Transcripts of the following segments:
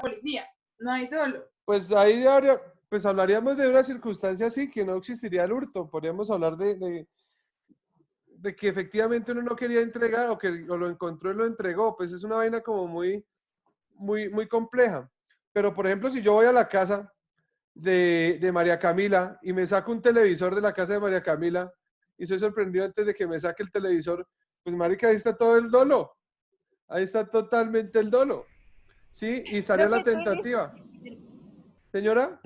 policía, no hay dolo. Pues ahí pues hablaríamos de una circunstancia así, que no existiría el hurto. Podríamos hablar de que efectivamente uno no quería entregar o lo encontró y lo entregó. Pues es una vaina como muy compleja. Pero, por ejemplo, si yo voy a la casa de María Camila y me saco un televisor de la casa de María Camila y soy sorprendido antes de que me saque el televisor, pues marica, ahí está todo el dolo. Ahí está totalmente el dolo. ¿Sí? Y estaría Creo la que tú eres... tentativa. Señora,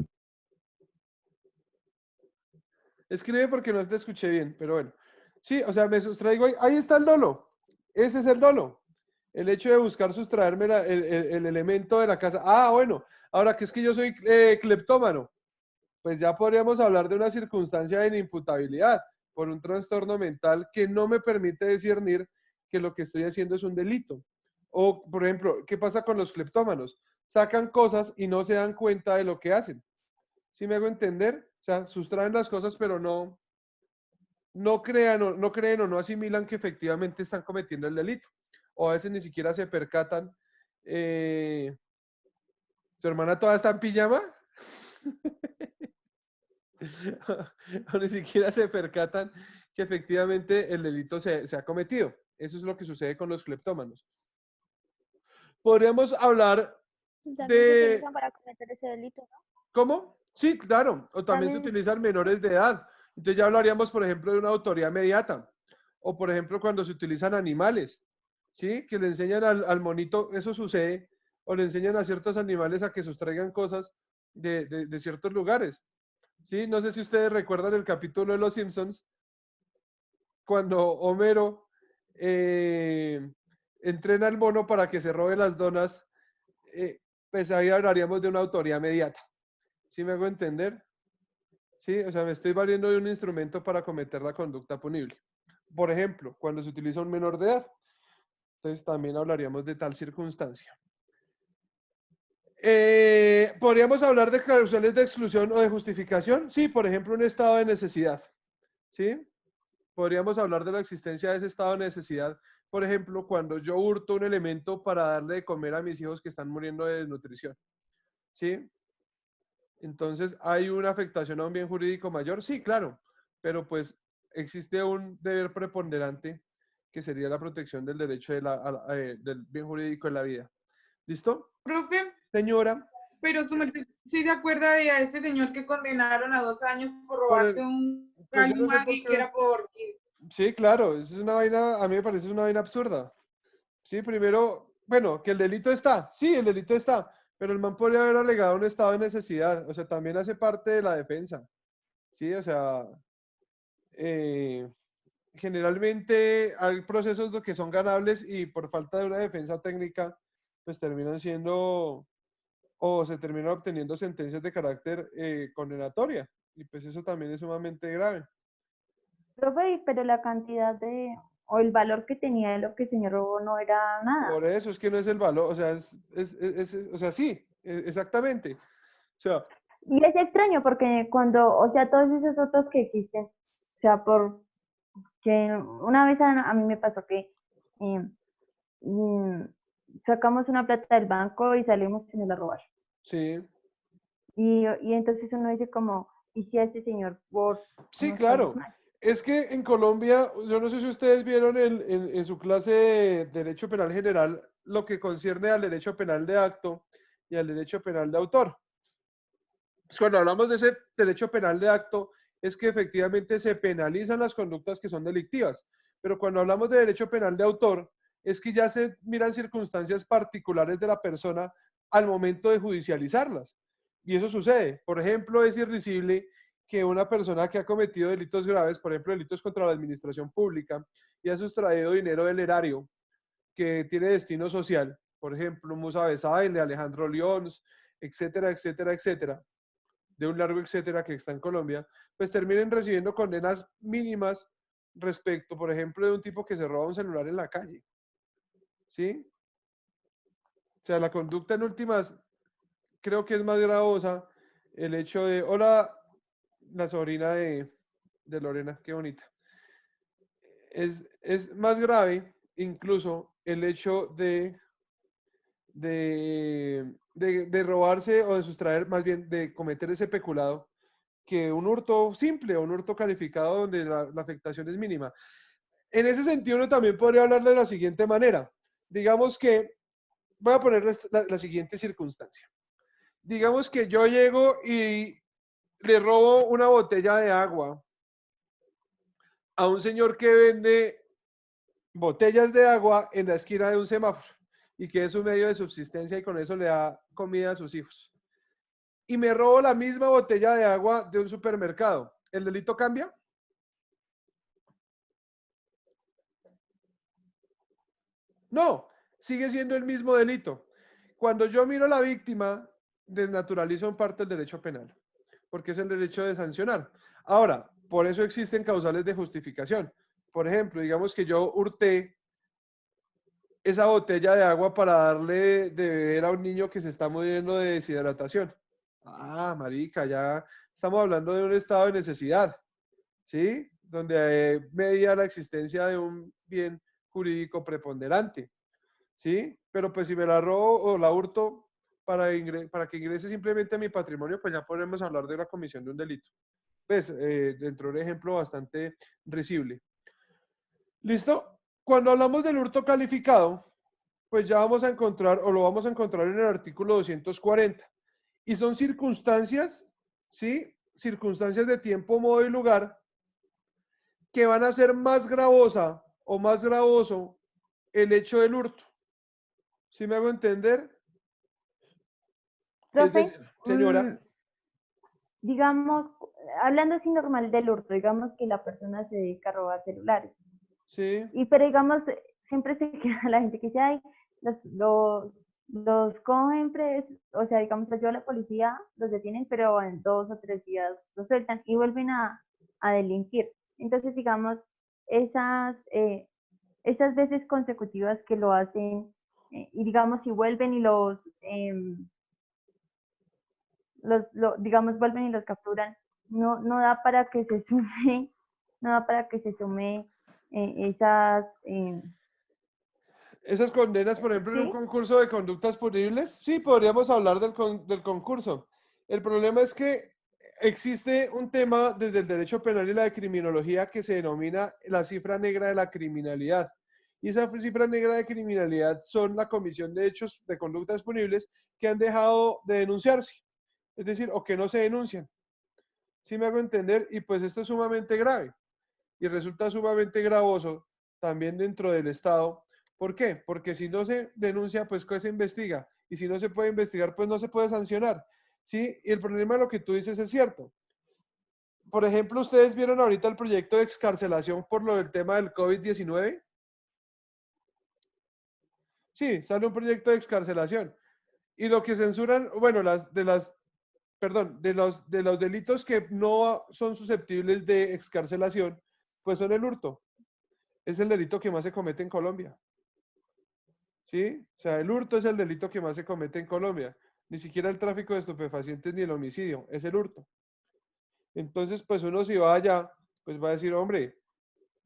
escribe porque no te escuché bien, pero bueno. Sí, o sea, me sustraigo ahí está el dolo. Ese es el dolo. El hecho de buscar sustraerme el elemento de la casa. Ah, bueno, ahora que es que yo soy cleptómano, pues ya podríamos hablar de una circunstancia de inimputabilidad por un trastorno mental que no me permite discernir que lo que estoy haciendo es un delito. O, por ejemplo, ¿qué pasa con los cleptómanos? Sacan cosas y no se dan cuenta de lo que hacen. ¿Sí me hago entender? O sea, sustraen las cosas, pero no creen o no asimilan que efectivamente están cometiendo el delito. O a veces ni siquiera se percatan. Eh, ¿Su hermana toda está en pijama? O ni siquiera se percatan que efectivamente el delito se ha cometido. Eso es lo que sucede con los cleptómanos. Podríamos hablar También se de... utilizan para cometer ese delito, ¿no? ¿Cómo? Sí, claro. O también se También, utilizan menores de edad. Entonces ya hablaríamos, por ejemplo, de una autoría mediata. O, por ejemplo, cuando se utilizan animales. ¿Sí? Que le enseñan al monito, eso sucede. O le enseñan a ciertos animales a que sustraigan cosas de ciertos lugares. ¿Sí? No sé si ustedes recuerdan el capítulo de Los Simpsons, cuando Homero eh, entrena al mono para que se robe las donas, pues ahí hablaríamos de una autoría mediata. ¿Sí me hago entender? Sí, o sea, me estoy valiendo de un instrumento para cometer la conducta punible. Por ejemplo, cuando se utiliza un menor de edad. Entonces también hablaríamos de tal circunstancia. ¿Podríamos hablar de causales de exclusión o de justificación? Sí, por ejemplo, un estado de necesidad. ¿Sí? Podríamos hablar de la existencia de ese estado de necesidad. Por ejemplo, cuando yo hurto un elemento para darle de comer a mis hijos que están muriendo de desnutrición. ¿Sí? Entonces, ¿hay una afectación a un bien jurídico mayor? Sí, claro, pero pues existe un deber preponderante que sería la protección del derecho del bien jurídico de la vida. ¿Listo? Profe, Señora, pero su merced sí se acuerda de a ese señor que condenaron a 2 años por por robarse el, un pues yo no sé por Maggie que qué. era por... Sí, claro, eso es una vaina, a mí me parece una vaina absurda. Sí, primero, bueno, que el delito está, sí, el delito está, pero el man podría haber alegado un estado de necesidad, o sea, también hace parte de la defensa, sí, o sea, eh, generalmente hay procesos que son ganables y por falta de una defensa técnica, pues terminan siendo, o se terminan obteniendo sentencias de carácter condenatoria, y pues eso también es sumamente grave. profe, pero la cantidad de, o el valor que tenía de lo que el señor robó no era nada. Por eso es que no es el valor, o sea, o sea, sí, exactamente. O sea, Y es extraño porque cuando, o sea, todos esos otros que existen, o sea, por que una vez a mí me pasó que eh, mm, sacamos una plata del banco y salimos y nos la robaron. sí, Y entonces uno dice como, ¿y si a este señor por sí, unos pasos claro. más? Es que en Colombia, yo no sé si ustedes vieron en su clase de Derecho Penal General lo que concierne al derecho penal de acto y al derecho penal de autor. Pues cuando hablamos de ese derecho penal de acto, es que efectivamente se penalizan las conductas que son delictivas. Pero cuando hablamos de derecho penal de autor, es que ya se miran circunstancias particulares de la persona al momento de judicializarlas. Y eso sucede. Por ejemplo, es irrisible que una persona que ha cometido delitos graves, por ejemplo, delitos contra la administración pública, y ha sustraído dinero del erario que tiene destino social, por ejemplo, Musa Besaile, Alejandro Leons, etcétera, etcétera, etcétera, de un largo etcétera que está en Colombia, pues terminen recibiendo condenas mínimas respecto, por ejemplo, de un tipo que se roba un celular en la calle. ¿Sí? O sea, la conducta en últimas creo que es más gravosa el hecho de, hola, la sobrina de Lorena, qué bonita. Es más grave incluso el hecho de de robarse o de sustraer, más bien de cometer ese peculado, que un hurto simple o un hurto calificado donde la afectación es mínima. En ese sentido, uno también podría hablar de la siguiente manera. Digamos que, voy a poner la siguiente circunstancia. Digamos que yo llego y le robo una botella de agua a un señor que vende botellas de agua en la esquina de un semáforo y que es un medio de subsistencia y con eso le da comida a sus hijos. Y me robo la misma botella de agua de un supermercado. ¿El delito cambia? No, sigue siendo el mismo delito. Cuando yo miro a la víctima, desnaturalizo en parte el derecho penal, porque es el derecho de sancionar. Ahora, por eso existen causales de justificación. Por ejemplo, digamos que yo hurté esa botella de agua para darle de beber a un niño que se está muriendo de deshidratación. Ah, marica, ya estamos hablando de un estado de necesidad, ¿sí? Donde medía la existencia de un bien jurídico preponderante, ¿sí? Pero pues si me la robo o la hurto para que ingrese simplemente a mi patrimonio, pues ya podemos hablar de la comisión de un delito. Pues, dentro de un ejemplo bastante risible. ¿Listo? Cuando hablamos del hurto calificado, pues ya vamos a encontrar, o lo vamos a encontrar en el artículo 240. Y son circunstancias, ¿sí? Circunstancias de tiempo, modo y lugar que van a ser más gravosa o más gravoso el hecho del hurto. ¿Sí me hago entender? Es Profe, decir, señora, digamos, hablando así normal del hurto, digamos que la persona se dedica a robar celulares. sí, Pero digamos, siempre se queda la gente que dice, ay, los cogen, o sea, digamos, yo a la policía los detienen, pero en 2 o 3 días los sueltan y vuelven a delinquir. Entonces, digamos, esas, esas veces consecutivas que lo hacen, y digamos, si vuelven y digamos, vuelven y los capturan, no da para que se sume, no da para que se sume esas, esas condenas, por ejemplo, en un ¿sí? concurso de conductas punibles, sí, podríamos hablar del concurso. El problema es que existe un tema desde el derecho penal y la criminología que se denomina la cifra negra de la criminalidad. Y esa cifra negra de criminalidad son la comisión de hechos de conductas punibles que han dejado de denunciarse, es decir, o que no se denuncian. ¿Sí me hago entender? Y pues esto es sumamente grave y resulta sumamente gravoso también dentro del Estado. ¿Por qué? Porque si no se denuncia, pues ¿qué se investiga? Y si no se puede investigar, pues no se puede sancionar. ¿Sí? Y el problema de lo que tú dices es cierto. Por ejemplo, ustedes vieron ahorita el proyecto de excarcelación por lo del tema del COVID-19. Sí, sale un proyecto de excarcelación. Y lo que censuran, bueno, perdón, de los delitos que no son susceptibles de excarcelación, pues son el hurto. Es el delito que más se comete en Colombia. ¿Sí? O sea, el hurto es el delito que más se comete en Colombia. Ni siquiera el tráfico de estupefacientes ni el homicidio, es el hurto. Entonces, pues uno si va allá, pues va a decir, hombre,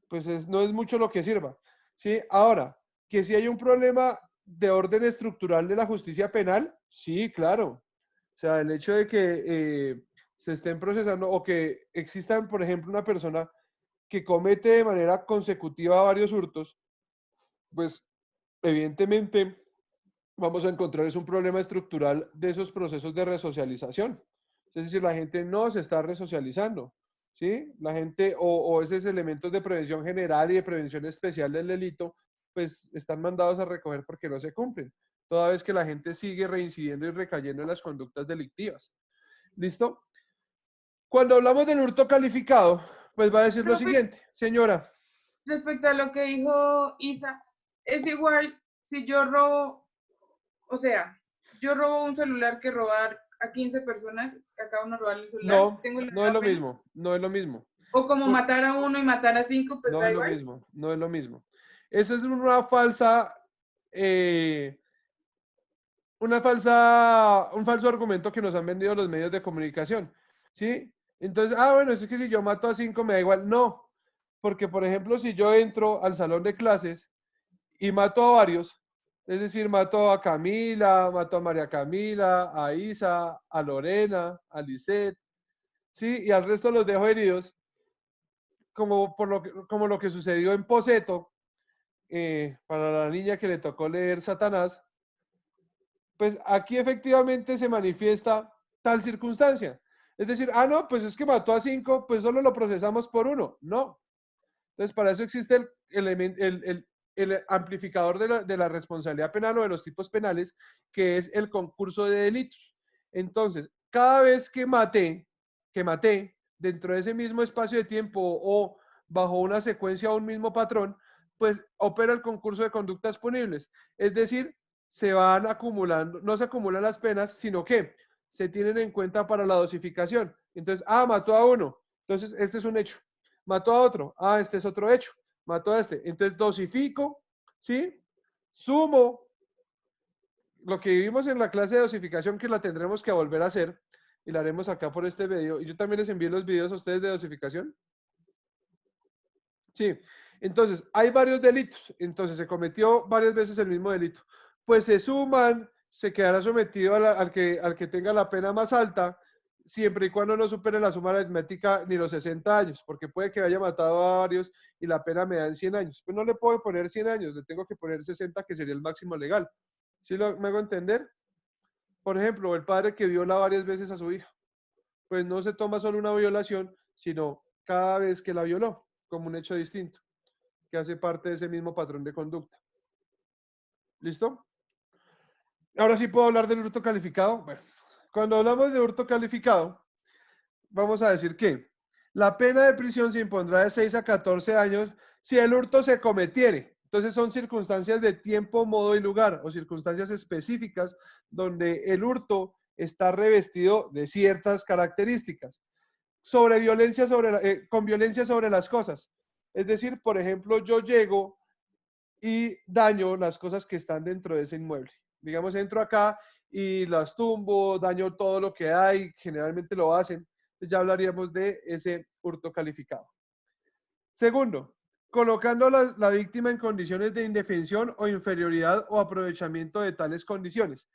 pues no es mucho lo que sirva. ¿Sí? Ahora, que si hay un problema de orden estructural de la justicia penal, sí, claro. O sea, el hecho de que se estén procesando o que existan, por ejemplo, una persona que comete de manera consecutiva varios hurtos, pues evidentemente vamos a encontrar es un problema estructural de esos procesos de resocialización. Es decir, la gente no se está resocializando, ¿sí? La gente o esos elementos de prevención general y de prevención especial del delito, pues están mandados a recoger porque no se cumplen, toda vez que la gente sigue reincidiendo y recayendo en las conductas delictivas. ¿Listo? Cuando hablamos del hurto calificado, pues va a decir lo Profe, siguiente, señora. respecto a lo que dijo Isa, es igual si yo robo, o sea, yo robo un celular que robar a 15 personas, a cada uno robar el celular, No, tengo la no es misma lo pena. mismo, no es lo mismo. O como Por- matar a uno y matar a 5, pues No da es lo igual. mismo, no es lo mismo. Eso es eh, un falso argumento que nos han vendido los medios de comunicación, ¿sí? Entonces, bueno, es que si yo mato a 5 me da igual. No, porque por ejemplo, si yo entro al salón de clases y mato a varios, Es decir, mató a Camila, mató a María Camila, a Isa, a Lorena, a Lisette, ¿sí? Y al resto los dejó heridos, como lo que sucedió en Poseto, para la niña que le tocó leer Satanás, pues aquí efectivamente se manifiesta tal circunstancia. Es decir, no, pues es que mató a 5, pues solo lo procesamos por 1. No. Entonces, para eso existe el amplificador de la responsabilidad penal o de los tipos penales, que es el concurso de delitos. Entonces, cada vez que maté dentro de ese mismo espacio de tiempo o bajo una secuencia o un mismo patrón, pues opera el concurso de conductas punibles. Es decir, se van acumulando, no se acumulan las penas, sino que se tienen en cuenta para la dosificación. Entonces, mató a 1. Entonces, este es un hecho. Mató a otro. Este es otro hecho. Mató a este. Entonces, dosifico, ¿sí? Sumo lo que vimos en la clase de dosificación, que la tendremos que volver a hacer, y la haremos acá por este video. Y yo también les envío los videos a ustedes de dosificación. Sí. Entonces, hay varios delitos. Entonces, se cometió varias veces el mismo delito. Pues se suman, se quedará sometido al que tenga la pena más alta, siempre y cuando no supere la suma aritmética ni los 60 años, porque puede que haya matado a varios y la pena me dan 100 años. Pues no le puedo poner 100 años, le tengo que poner 60, que sería el máximo legal. ¿Sí me hago entender? Por ejemplo, el padre que viola varias veces a su hija, pues no se toma solo una violación, sino cada vez que la violó, como un hecho distinto, que hace parte de ese mismo patrón de conducta. ¿Listo? Ahora sí puedo hablar del hurto calificado. Bueno, cuando hablamos de hurto calificado, vamos a decir que la pena de prisión se impondrá de 6 a 14 años si el hurto se cometiere. Entonces son circunstancias de tiempo, modo y lugar, o circunstancias específicas donde el hurto está revestido de ciertas características. Con violencia sobre las cosas. Es decir, por ejemplo, yo llego y daño las cosas que están dentro de ese inmueble. Digamos, entro acá y las tumbo, daño todo lo que hay, generalmente lo hacen. Ya hablaríamos de ese hurto calificado. Segundo, colocando a la víctima en condiciones de indefensión o inferioridad o aprovechamiento de tales condiciones.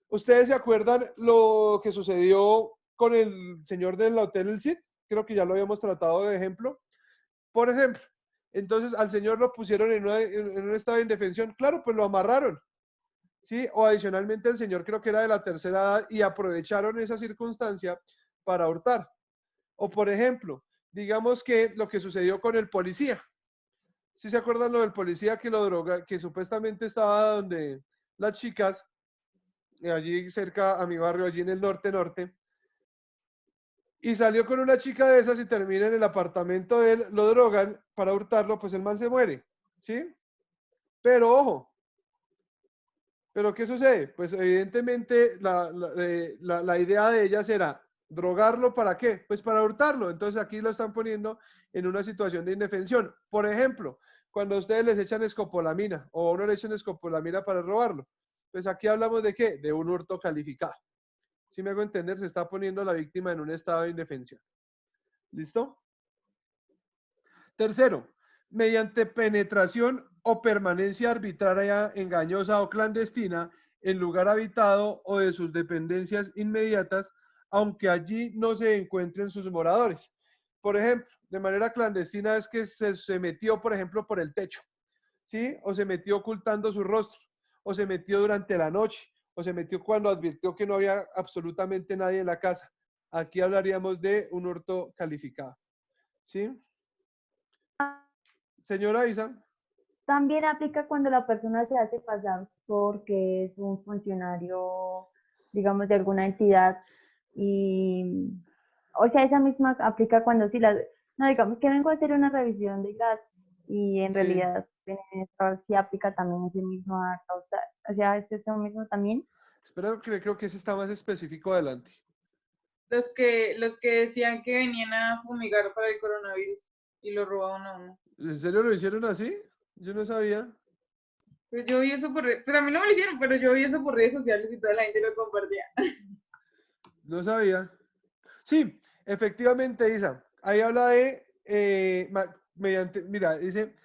¿Ustedes se acuerdan lo que sucedió con el señor del Hotel El Cid? Creo que ya lo habíamos tratado de ejemplo. Por ejemplo, entonces al señor lo pusieron en un estado de indefensión. Claro, pues lo amarraron. ¿Sí? O adicionalmente el señor creo que era de la tercera edad y aprovecharon esa circunstancia para hurtar. O por ejemplo, digamos que lo que sucedió con el policía. ¿Sí se acuerdan lo del policía que lo droga, que supuestamente estaba donde las chicas, allí cerca a mi barrio, allí en el norte, y salió con una chica de esas y termina en el apartamento de él, lo drogan para hurtarlo, pues el man se muere, ¿sí? Pero ojo, ¿pero qué sucede? Pues evidentemente la idea de ellas era drogarlo, ¿para qué? Pues para hurtarlo. Entonces aquí lo están poniendo en una situación de indefensión. Por ejemplo, cuando ustedes les echan escopolamina o a uno le echan escopolamina para robarlo, pues aquí hablamos de qué? De un hurto calificado. Si me hago entender, se está poniendo a la víctima en un estado de indefensión. ¿Listo? Tercero, mediante penetración o permanencia arbitraria, engañosa o clandestina en lugar habitado o de sus dependencias inmediatas, aunque allí no se encuentren sus moradores. Por ejemplo, de manera clandestina es que se metió, por ejemplo, por el techo, ¿sí? O se metió ocultando su rostro, o se metió durante la noche, o se metió cuando advirtió que no había absolutamente nadie en la casa. Aquí hablaríamos de un hurto calificado, ¿sí? Señora Isa. También aplica cuando la persona se hace pasar porque es un funcionario, digamos, de alguna entidad y, o sea, esa misma aplica cuando sí no, digamos que vengo a hacer una revisión de gas y en Sí, realidad sí aplica también ese mismo causa, o sea, es eso mismo también. espero que creo que ese está más específico adelante. Los que decían que venían a fumigar para el coronavirus y lo robaban a uno. ¿En serio lo hicieron así? Yo no sabía. Pues yo vi eso pues a mí no me lo hicieron, pero yo vi eso por redes sociales y toda la gente lo compartía. No sabía. Sí, efectivamente, Isa. Ahí habla de, mediante, mira, dice,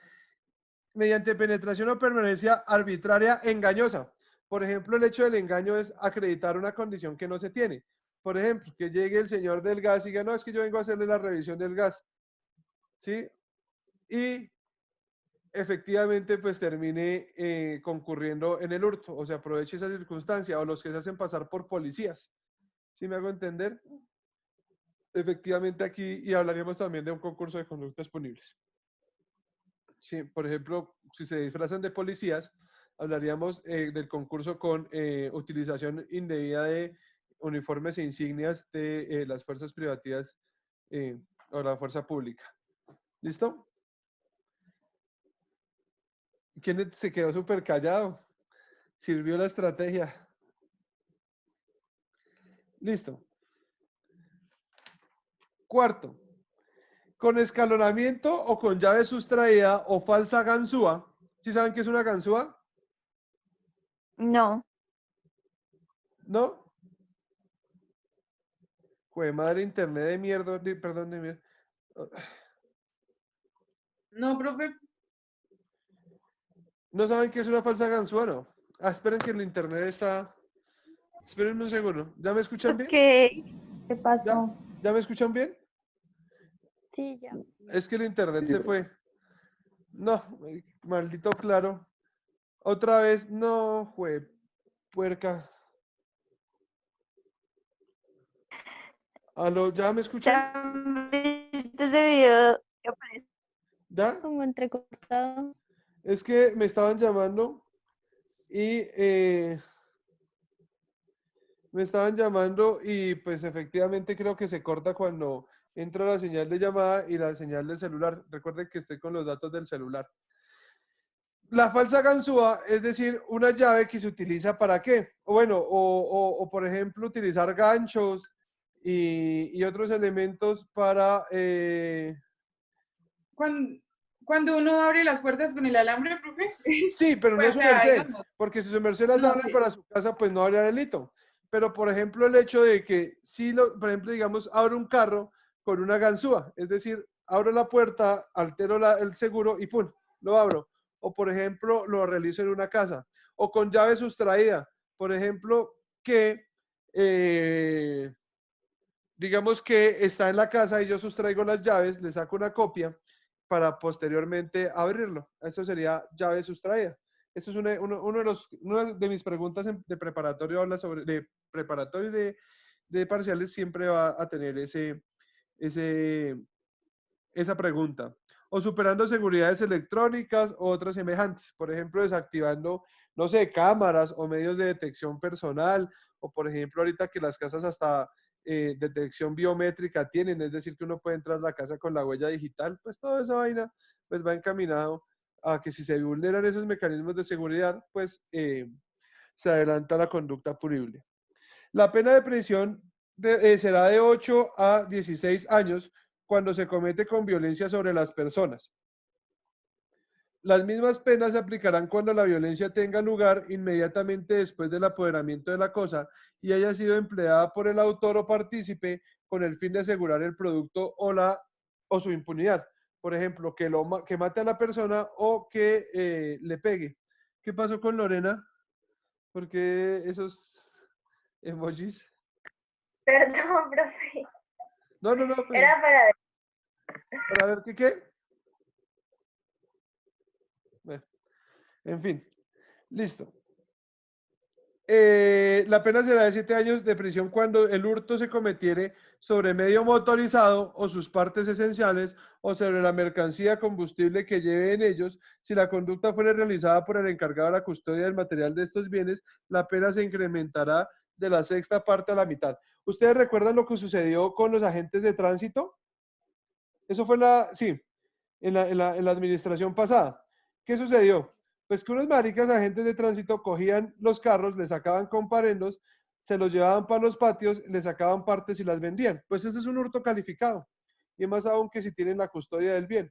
mediante penetración o permanencia arbitraria engañosa. Por ejemplo, el hecho del engaño es acreditar una condición que no se tiene. Por ejemplo, que llegue el señor del gas y diga, no, es que yo vengo a hacerle la revisión del gas, ¿sí? Y efectivamente, pues termine concurriendo en el hurto, o se aproveche esa circunstancia, o los que se hacen pasar por policías. ¿Sí me hago entender? Efectivamente aquí, y hablaríamos también de un concurso de conductas punibles. Sí, por ejemplo, si se disfrazan de policías, hablaríamos del concurso con utilización indebida de uniformes e insignias de las fuerzas privativas o la fuerza pública. ¿Listo? ¿Quién se quedó súper callado? Sirvió la estrategia. Listo. Cuarto, con escalonamiento o con llave sustraída o falsa ganzúa. ¿Sí saben qué es una ganzúa? No. ¿No? Jue madre, internet de mierda, perdón, de mierda. No, profe, ¿No saben qué es una falsa ganzúa? No. Ah, esperen que el internet está... Esperen un segundo. ¿Ya me escuchan bien? Ok. ¿Qué pasó? ¿Ya me escuchan bien? Sí, ya. Es que el internet se fue. No, maldito claro. Otra vez, no, jue puerca. ¿Aló, ya me ¿Se escuchan? han visto ese video que aparece ¿Ya? como entrecortado? Es que me estaban llamando y pues efectivamente creo que se corta cuando entra la señal de llamada y la señal del celular. Recuerden que estoy con los datos del celular. La falsa ganzúa es decir, una llave que se utiliza para qué. O bueno, o por ejemplo utilizar ganchos y otros elementos para... cuando uno abre las puertas con el alambre, profe, Sí, pero no pues es o su sea, merced, digamos, porque si su merced las no abre sé. para su casa, pues no habría delito. Pero, por ejemplo, el hecho de que si, por ejemplo, digamos, abro un carro con una ganzúa, es decir, abro la puerta, altero el seguro y ¡pum! Lo abro. O, por ejemplo, lo realizo en una casa. O con llave sustraída. Por ejemplo, que, digamos que está en la casa y yo sustraigo las llaves, le saco una copia para posteriormente abrirlo. Eso sería llave sustraída. Eso es una de mis preguntas de preparatorio, habla sobre, de preparatorio y de parciales, siempre va a tener esa pregunta. O superando seguridades electrónicas o otras semejantes. Por ejemplo, desactivando, no sé, cámaras o medios de detección personal. O por ejemplo, ahorita que las casas hasta detección biométrica tienen, es decir, que uno puede entrar a la casa con la huella digital, pues toda esa vaina pues va encaminado a que si se vulneran esos mecanismos de seguridad, pues se adelanta la conducta punible. La pena de prisión será de 8 a 16 años cuando se comete con violencia sobre las personas. Las mismas penas se aplicarán cuando la violencia tenga lugar inmediatamente después del apoderamiento de la cosa y haya sido empleada por el autor o partícipe con el fin de asegurar el producto o su impunidad. Por ejemplo, que mate a la persona o que le pegue. ¿Qué pasó con Lorena? ¿Por qué esos emojis? Perdón, profe. No, no, no, pues, Era para ver qué. Bueno, en fin, listo. La pena será de 7 años de prisión cuando el hurto se cometiere sobre medio motorizado o sus partes esenciales o sobre la mercancía combustible que lleve en ellos. Si la conducta fuera realizada por el encargado de la custodia del material de estos bienes, la pena se incrementará de la sexta parte a la mitad. ¿Ustedes recuerdan lo que sucedió con los agentes de tránsito? Eso fue sí, en la administración pasada. ¿Qué sucedió? Pues que unos maricas agentes de tránsito cogían los carros, les sacaban comparendos, se los llevaban para los patios, les sacaban partes y las vendían. Pues ese es un hurto calificado. Y más aún que si tienen la custodia del bien.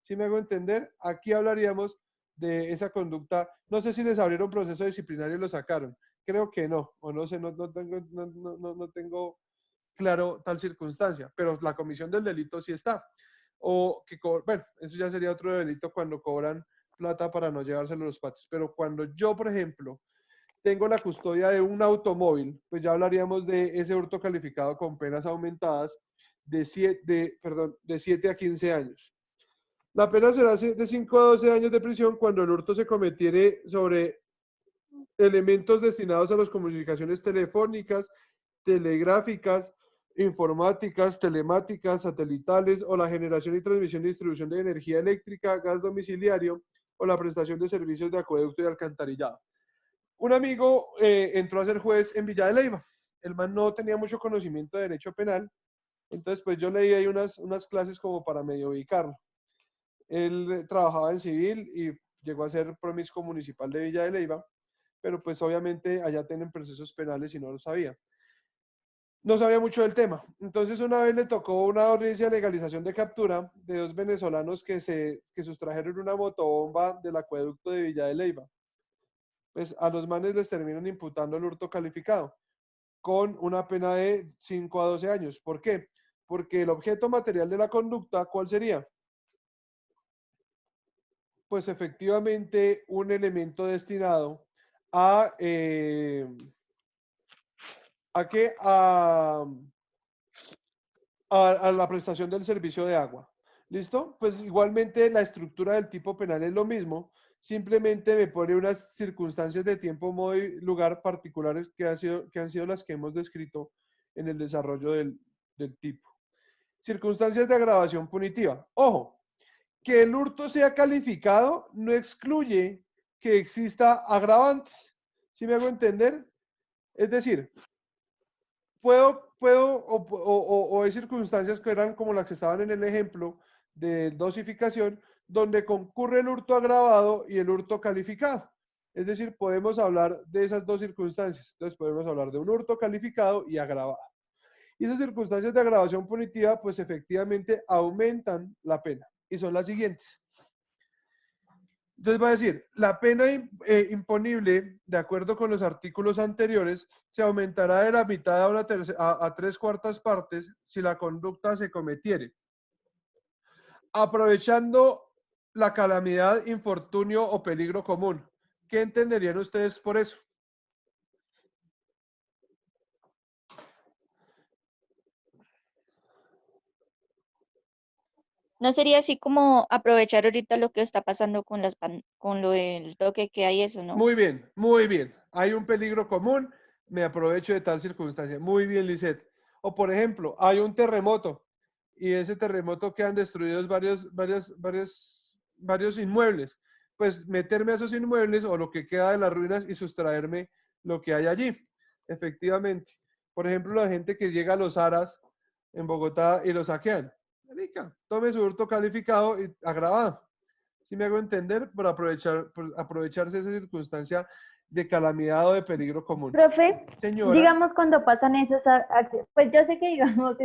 ¿Sí me hago entender? Aquí hablaríamos de esa conducta. No sé si les abrieron proceso disciplinario y lo sacaron. Creo que no, o no sé, no tengo claro tal circunstancia, pero la comisión del delito sí está. O que, bueno, eso ya sería otro delito cuando cobran plata para no llevárselo a los patios. Pero cuando yo, por ejemplo, tengo la custodia de un automóvil, pues ya hablaríamos de ese hurto calificado con penas aumentadas de 7 a 15 años. La pena será de 5 a 12 años de prisión cuando el hurto se cometiere sobre elementos destinados a las comunicaciones telefónicas, telegráficas, informáticas, telemáticas, satelitales o la generación y transmisión y distribución de energía eléctrica, gas domiciliario o la prestación de servicios de acueducto y alcantarillado. Un amigo entró a ser juez en Villa de Leyva. El man no tenía mucho conocimiento de derecho penal, entonces pues yo leí ahí unas clases como para medio ubicarlo. Él trabajaba en civil y llegó a ser promiscuo municipal de Villa de Leyva, pero pues obviamente allá tienen procesos penales y no lo sabía. No sabía mucho del tema. Entonces una vez le tocó una audiencia de legalización de captura de 2 venezolanos que sustrajeron una motobomba del acueducto de Villa de Leyva. Pues a los manes les terminan imputando el hurto calificado con una pena de 5 a 12 años. ¿Por qué? Porque el objeto material de la conducta, ¿cuál sería? Pues efectivamente un elemento destinado a qué? A la prestación del servicio de agua. ¿Listo? Pues igualmente la estructura del tipo penal es lo mismo, simplemente me pone unas circunstancias de tiempo, modo y lugar particulares que han sido las que hemos descrito en el desarrollo del tipo. Circunstancias de agravación punitiva. Ojo, que el hurto sea calificado no excluye que exista agravantes. ¿Sí me hago entender? Es decir, o hay circunstancias que eran como las que estaban en el ejemplo de dosificación, donde concurre el hurto agravado y el hurto calificado. Es decir, podemos hablar de esas dos circunstancias. Entonces podemos hablar de un hurto calificado y agravado. Y esas circunstancias de agravación punitiva, pues efectivamente aumentan la pena. Y son las siguientes. Entonces va a decir, la pena imponible, de acuerdo con los artículos anteriores, se aumentará de la mitad a 3/4 partes si la conducta se cometiere. Aprovechando la calamidad, infortunio o peligro común. ¿Qué entenderían ustedes por eso? ¿No sería así como aprovechar ahorita lo que está pasando con con lo del toque que hay eso, no? Muy bien, muy bien. Hay un peligro común, me aprovecho de tal circunstancia. Muy bien, Lisette. O por ejemplo, hay un terremoto y ese terremoto quedan destruidos varios inmuebles. Pues meterme a esos inmuebles o lo que queda de las ruinas y sustraerme lo que hay allí. Efectivamente. Por ejemplo, la gente que llega a los Aras en Bogotá y lo saquean. Marica, tome su hurto calificado y agravado. ¿Sí me hago entender? Por aprovecharse de esa circunstancia de calamidad o de peligro común. Profe, Señora, digamos cuando pasan esos accidentes, pues yo sé que digamos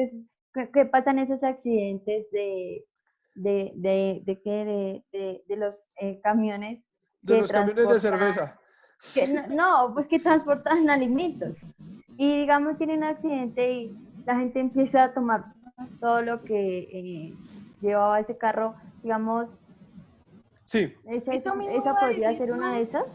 que pasan esos accidentes de los camiones de que los camiones de transportan, cerveza. que no, pues que transportan alimentos. Y digamos tienen un accidente y la gente empieza a tomar todo lo que llevaba ese carro, digamos, Sí, Eso mismo esa iba a podría decir ser una de yo. esas.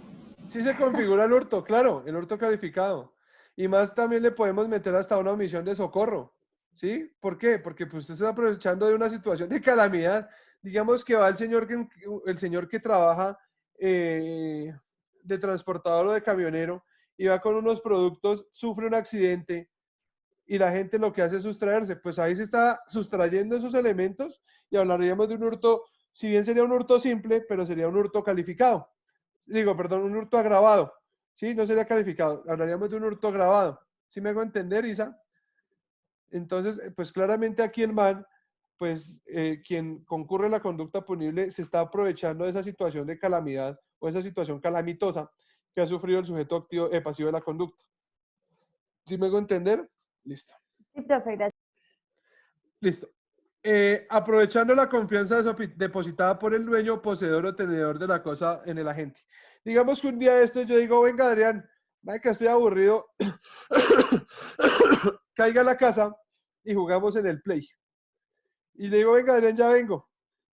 sí se configura el hurto, claro, el hurto calificado. Y más también le podemos meter hasta una omisión de socorro. ¿Sí? ¿Por qué? Porque pues usted está aprovechando de una situación de calamidad. Digamos que va el señor que trabaja de transportador o de camionero y va con unos productos, sufre un accidente y la gente lo que hace es sustraerse. Pues ahí se está sustrayendo esos elementos y hablaríamos de un hurto, si bien sería un hurto simple, pero sería un hurto calificado. Digo, perdón, un hurto agravado. ¿Sí? No sería calificado. Hablaríamos de un hurto agravado. ¿Sí me hago entender, Isa? Entonces, pues claramente aquí el man, pues quien concurre a la conducta punible se está aprovechando de esa situación de calamidad o esa situación calamitosa que ha sufrido el sujeto activo, pasivo de la conducta. ¿Sí me hago entender? Listo. Sí, profe, gracias. Listo. Aprovechando la confianza depositada por el dueño, poseedor o tenedor de la cosa en el agente. Digamos que un día de estos yo digo, venga Adrián, que estoy aburrido, caiga a la casa y jugamos en el play. Y le digo, venga Adrián, ya vengo.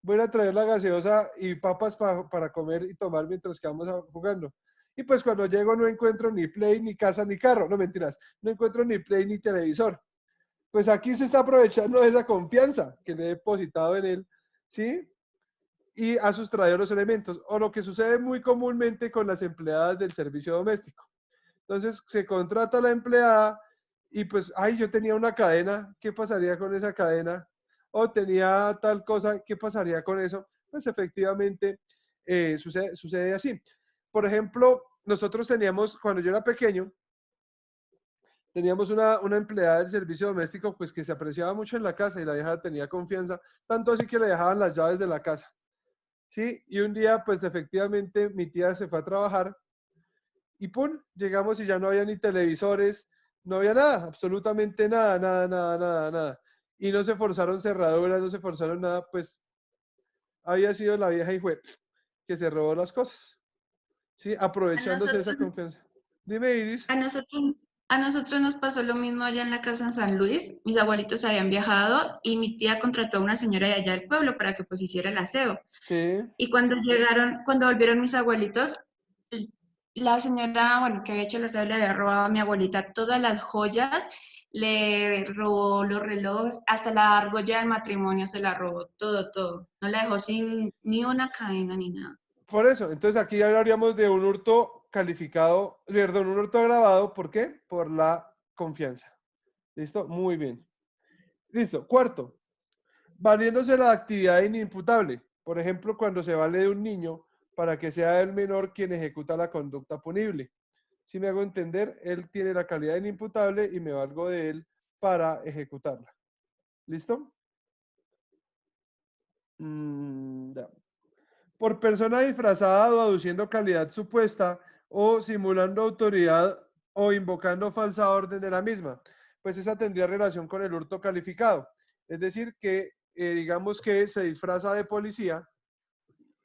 voy a ir a traer la gaseosa y papas para comer y tomar mientras que vamos jugando. Y pues cuando llego no encuentro ni play, ni casa, ni carro. No, mentiras, no encuentro ni play, ni televisor. Pues aquí se está aprovechando de esa confianza que le he depositado en él, ¿sí? Y ha sustraído los elementos. O lo que sucede muy comúnmente con las empleadas del servicio doméstico. Entonces se contrata a la empleada y pues, ay, yo tenía una cadena, ¿qué pasaría con esa cadena? O tenía tal cosa, ¿qué pasaría con eso? Pues efectivamente sucede así. Por ejemplo, nosotros teníamos, cuando yo era pequeño, teníamos una empleada del servicio doméstico pues que se apreciaba mucho en la casa y la vieja tenía confianza, tanto así que le dejaban las llaves de la casa. ¿Sí? Y un día pues efectivamente mi tía se fue a trabajar y ¡pum! Llegamos y ya no había ni televisores, no había nada, absolutamente nada, nada, nada, nada, nada. Y no se forzaron cerraduras, no se forzaron nada, pues había sido la vieja hijueputa que se robó las cosas. ¿Sí? A Aprovechándose de esa nosotros, confianza. Dime, Iris. a nosotros, a nosotros nos pasó lo mismo allá en la casa en San Luis. Mis abuelitos habían viajado y mi tía contrató a una señora de allá del pueblo para que pues hiciera el aseo. Sí. Y cuando volvieron mis abuelitos, la señora, bueno, que había hecho el aseo le había robado a mi abuelita todas las joyas, le robó los relojes, hasta la argolla del matrimonio se la robó, todo, todo. No la dejó sin ni una cadena ni nada. Por eso, entonces aquí ya hablaríamos de un hurto calificado, perdón, un hurto agravado, ¿por qué? Por la confianza. ¿Listo? Muy bien. Listo. Cuarto, valiéndose la actividad inimputable. Por ejemplo, cuando se vale de un niño para que sea el menor quien ejecuta la conducta punible. Si me hago entender, él tiene la calidad de inimputable y me valgo de él para ejecutarla. ¿Listo? Ya. Por persona disfrazada o aduciendo calidad supuesta o simulando autoridad o invocando falsa orden de la misma. Pues esa tendría relación con el hurto calificado. Es decir, que digamos que se disfraza de policía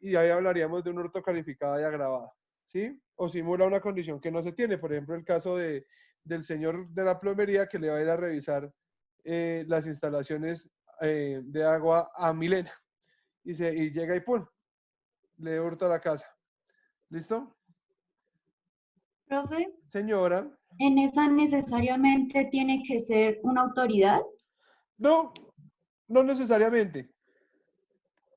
y ahí hablaríamos de un hurto calificado y agravado. ¿Sí? O simula una condición que no se tiene. Por ejemplo, el caso del señor de la plomería que le va a ir a revisar las instalaciones de agua a Milena. Y llega y ¡pum! Le hurta la casa. ¿Listo? Profe, Señora. ¿en esa necesariamente tiene que ser una autoridad? No, no necesariamente.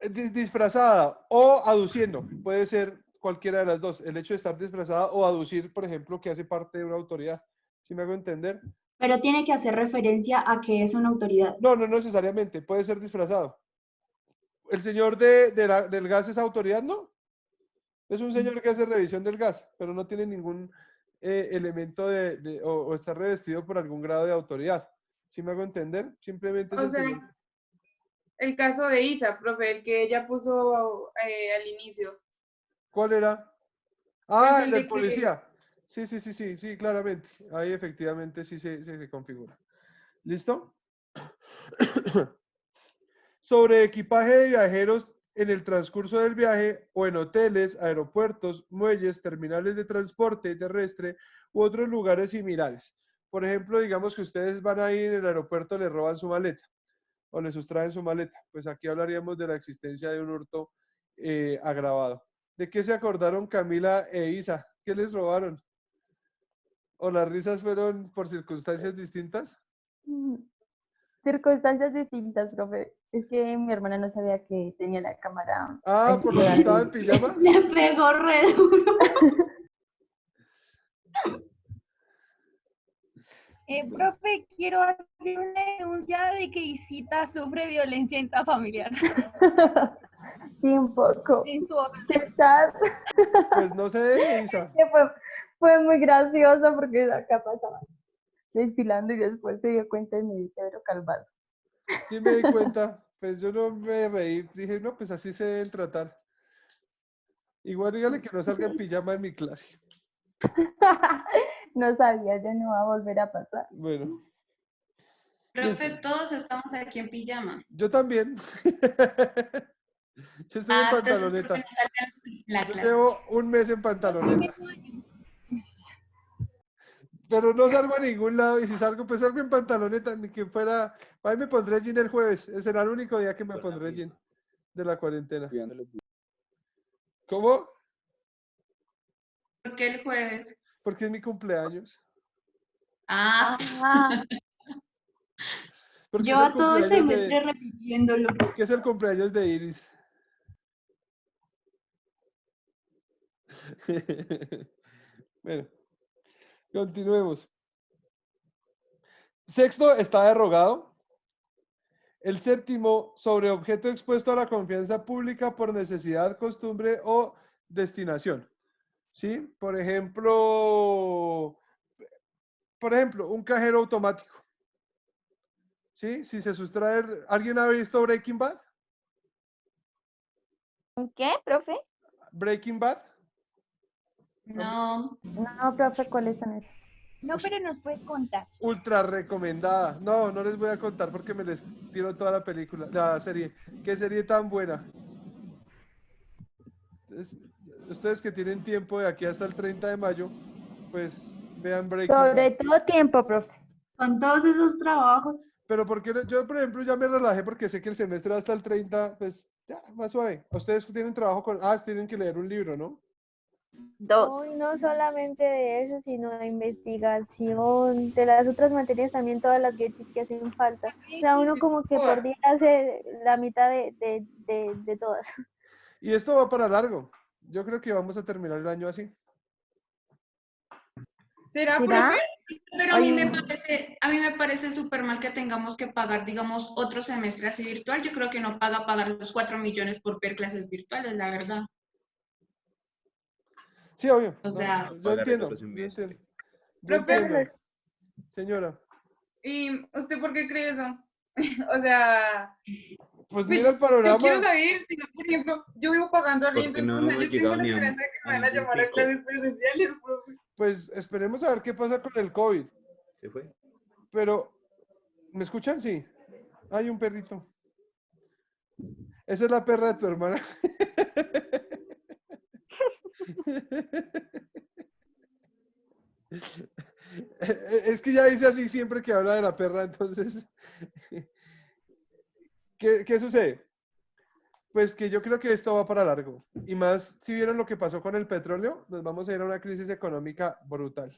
Disfrazada o aduciendo. Puede ser cualquiera de las dos. El hecho de estar disfrazada o aducir, por ejemplo, que hace parte de una autoridad. ¿Sí me hago entender? Pero tiene que hacer referencia a que es una autoridad. No, no necesariamente. Puede ser disfrazado. ¿El señor del gas es autoridad? No. Es un señor que hace revisión del gas, pero no tiene ningún elemento o está revestido por algún grado de autoridad. ¿Sí me hago entender? Simplemente es O el sea, señor. el caso de Isa, profe, el que ella puso al inicio. ¿Cuál era? Pues Ah, el el del de que, policía. Sí, sí, sí, sí, sí, claramente. Ahí efectivamente sí se configura. ¿Listo? Sobre equipaje de viajeros en el transcurso del viaje o en hoteles, aeropuertos, muelles, terminales de transporte terrestre u otros lugares similares. Por ejemplo, digamos que ustedes van ahí en el aeropuerto, le roban su maleta o le sustraen su maleta. Pues aquí hablaríamos de la existencia de un hurto agravado. ¿De qué se acordaron Camila e Isa? ¿Qué les robaron? ¿O las risas fueron por circunstancias distintas? Circunstancias distintas, profe. Es que mi hermana no sabía que tenía la cámara Ah, por lo que estaba en pijama. Le pegó re duro. Profe, quiero hacer una denuncia de que Isita sufre violencia intrafamiliar Sí, un poco. en su hogar. ¿Qué tal? Pues no se deje, Isa. Que fue muy gracioso porque acá pasaba desfilando y después se dio cuenta y me dice Pedro Calvazo. Sí me di cuenta. Pues yo no me reí. Dije, no, pues así se deben tratar. Igual dígale que no salga en pijama en mi clase. No sabía, ya no va a volver a pasar. Bueno, Profe, listo. todos estamos aquí en pijama. Yo también. Yo estoy en Entonces, pantaloneta. no salgan la Yo clase. llevo un mes en pantaloneta. Pero no salgo a ningún lado. Y si salgo, pues salgo en pantaloneta. Ni que fuera. Ahí me pondré jean el jueves. Ese será el único día que me pondré jean. de la cuarentena. Cuidando los- ¿Cómo? ¿Por qué el jueves? Porque es mi cumpleaños. Ah, Ah, Porque es Lleva el todo el cumpleaños semestre de, repitiéndolo. porque es el cumpleaños de Iris. Bueno, continuemos. Sexto está derogado. El séptimo, sobre objeto expuesto a la confianza pública por necesidad, costumbre o destinación. ¿Sí? Por ejemplo, un cajero automático. ¿Sí? Si se sustrae, ¿alguien ha visto Breaking Bad? ¿Un qué, profe? Breaking Bad. no. no, profe, ¿cuáles son esos? No, pero nos puede contar. Ultra recomendada. No, no les voy a contar porque me les tiro toda la película, la serie. Qué serie tan buena. Es- Ustedes que tienen tiempo de aquí hasta el 30 de mayo, pues vean Breaking Sobre Bad. todo tiempo, profe. Con todos esos trabajos. Pero porque yo, por ejemplo, ya me relajé porque sé que el semestre va hasta el 30, pues ya, más suave. Ustedes tienen trabajo con... Ah, tienen que leer un libro, ¿no? Dos. Hoy no solamente de eso, sino de investigación, de las otras materias también, todas las GETIS que hacen falta. O sea, uno como que por día hace la mitad de todas. Y esto va para largo. Yo creo que vamos a terminar el año así. ¿Será, ¿Será? profe? Pero a mí Oye. me parece súper mal que tengamos que pagar, digamos, otro semestre así virtual. Yo creo que no pagar los 4 millones por ver clases virtuales, la verdad. Sí, obvio. O No, sea, yo pagar el entiendo. otro Yo semestre. entiendo. Yo Profe, entiendo. Señora. ¿y usted por qué cree eso? O sea, Pues pues, mira el yo quiero panorama. saber, si no, por ejemplo, yo vivo pagando arriendo, Porque no entonces hemos yo tengo llegado la ni esperanza de que a me van a ningún llamar a pico. clases presenciales, profe. Pues esperemos a ver qué pasa con el COVID. ¿Se fue? Pero, ¿me escuchan? Sí. Hay un perrito. Esa es la perra de tu hermana. Es que ya dice así siempre que habla de la perra, entonces, ¿qué sucede? Pues que yo creo que esto va para largo. Y más, si vieron lo que pasó con el petróleo, nos vamos a ir a una crisis económica brutal.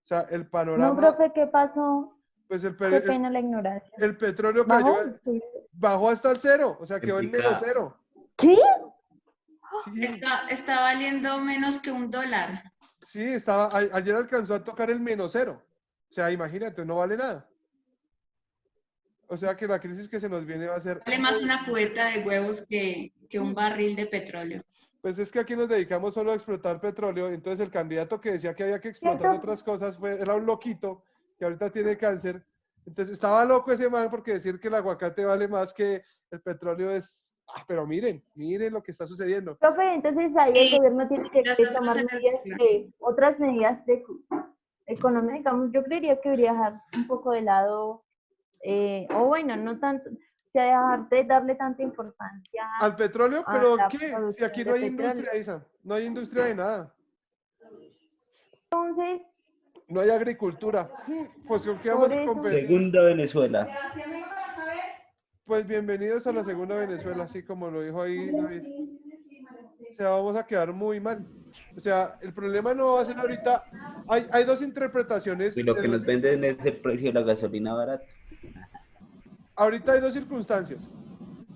O sea, el No, panorama, profe, ¿qué pasó? pues Qué pena la ignorancia. el petróleo cayó, ¿Bajó? Sí. bajó hasta el cero, o sea, quedó en menos picada. cero. ¿Qué? Sí, está valiendo menos que $1. sí, ayer alcanzó a tocar el menos cero. O sea, imagínate, no vale nada. O sea que la crisis que se nos viene va a ser... Vale más una cubeta de huevos que un barril de petróleo. Pues es que aquí nos dedicamos solo a explotar petróleo, entonces el candidato que decía que había que explotar ¿Cierto? otras cosas era un loquito que ahorita tiene cáncer. Entonces estaba loco ese man porque decir que el aguacate vale más que el petróleo es... Ah, pero miren lo que está sucediendo. Profe, entonces ahí el Sí, gobierno tiene que las otras tomar energías. otras medidas de economía, digamos, yo creería que debería dejar un poco de lado, o bueno, no tanto, o sea, dejar de darle tanta importancia Al petróleo, a pero la ¿qué? Si producción aquí de no hay petróleo. industria, Isa, no hay industria de nada. Entonces, No hay agricultura. Pues ¿con qué por vamos a eso, competir? Segunda Venezuela. Pues bienvenidos a la segunda Venezuela, así como lo dijo ahí David. O sea, vamos a quedar muy mal. O sea, el problema no va a ser ahorita. Hay dos interpretaciones. Y lo que nos venden es el precio de la gasolina barata. Ahorita hay dos circunstancias.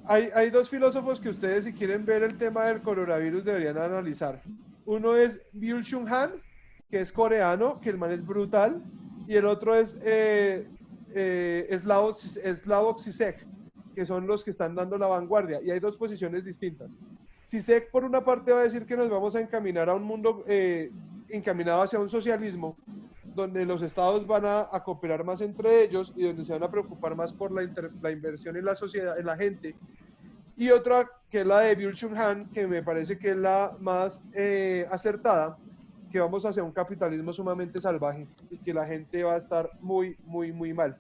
Hay dos filósofos que ustedes, si quieren ver el tema del coronavirus, deberían analizar. Uno es Byung-Chul Han, que es coreano, que el man es brutal. Y el otro es Slavoj Zizek, que son los que están dando la vanguardia. Y hay dos posiciones distintas. Zizek, por una parte, va a decir que nos vamos a encaminar a un mundo encaminado hacia un socialismo, donde los estados van a cooperar más entre ellos y donde se van a preocupar más por la inversión en la sociedad, en la gente. Y otra, que es la de Byung-Chul Han, que me parece que es la más acertada, que vamos hacia un capitalismo sumamente salvaje y que la gente va a estar muy, muy, muy mal.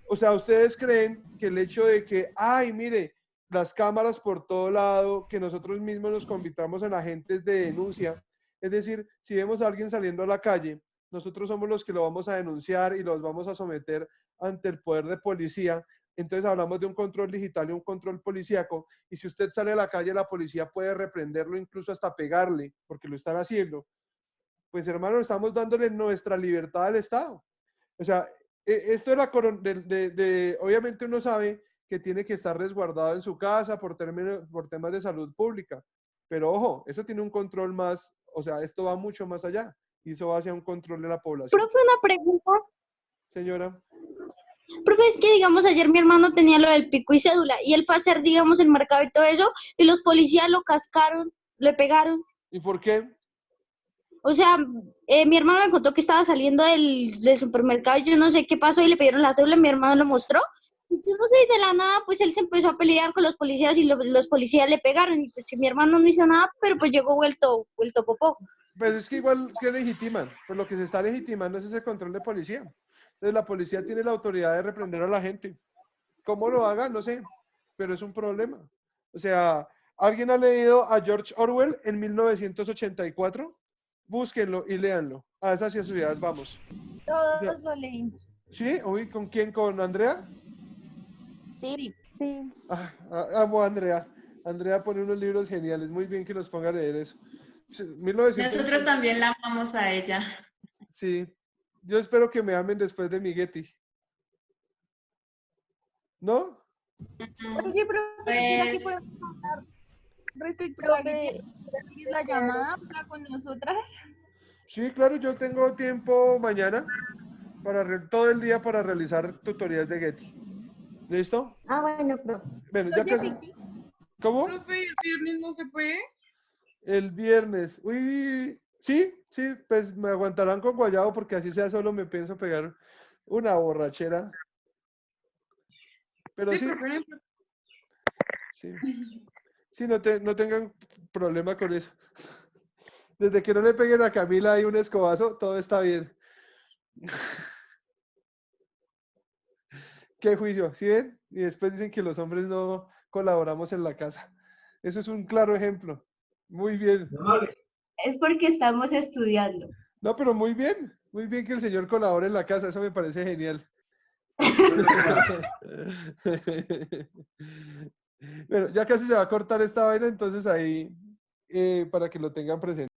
O sea, ¿ustedes creen que el hecho de que, ay, mire, las cámaras por todo lado, que nosotros mismos nos convirtamos en agentes de denuncia, es decir, si vemos a alguien saliendo a la calle, nosotros somos los que lo vamos a denunciar y los vamos a someter ante el poder de policía, entonces hablamos de un control digital y un control policíaco, y si usted sale a la calle, la policía puede reprenderlo, incluso hasta pegarle, porque lo están haciendo. Pues hermano, estamos dándole nuestra libertad al Estado. O sea, esto de obviamente uno sabe que tiene que estar resguardado en su casa por temas de salud pública, pero ojo, eso tiene un control más, o sea, esto va mucho más allá, y eso va hacia un control de la población. Profe, una pregunta. Señora. Profe, es que digamos ayer mi hermano tenía lo del pico y cédula y él fue a hacer digamos el mercado y todo eso y los policías lo cascaron, le pegaron. ¿Y por qué? O sea, mi hermano me contó que estaba saliendo del supermercado y yo no sé qué pasó y le pidieron la cédula, mi hermano lo mostró. Y yo no sé, de la nada, pues él se empezó a pelear con los policías y los policías le pegaron. Y pues mi hermano no hizo nada, pero pues llegó vuelto popó. Pues es que igual que legitiman, pues lo que se está legitimando es ese control de policía. Entonces la policía tiene la autoridad de reprender a la gente. ¿Cómo lo haga? No sé, pero es un problema. O sea, ¿alguien ha leído a George Orwell en 1984? Búsquenlo y léanlo. A esa sociedad vamos. Todos lo leímos. ¿Sí? Uy, ¿con quién? ¿Con Andrea? Sí. Sí. Ah, amo a Andrea. Andrea pone unos libros geniales. Muy bien que los ponga a leer eso. 1900... Nosotros también la amamos a ella. Sí. Yo espero que me amen después de mi Getty. ¿No? Oye, profe, ¿será que podemos hablar respecto a la que la llamada habla con nosotras? Sí, claro, yo tengo tiempo mañana todo el día para realizar tutoriales de Getty. ¿Listo? Ah, bueno, profe. Bueno, ya Oye, casi. Vicky, ¿Cómo? Profe, ¿y el viernes no se puede? El viernes. Uy, sí, pues me aguantarán con guayabo porque así sea solo me pienso pegar una borrachera. Pero Sí, sí, profe, no importa. sí. Sí, no tengan problema con eso. Desde que no le peguen a Camila ahí un escobazo, todo está bien. ¿Qué juicio? ¿Sí ven? Y después dicen que los hombres no colaboramos en la casa. Eso es un claro ejemplo. Muy bien. Es porque estamos estudiando. No, pero muy bien. Muy bien que el señor colabore en la casa. Eso me parece genial. Bueno, ya casi se va a cortar esta vaina, entonces ahí para que lo tengan presente.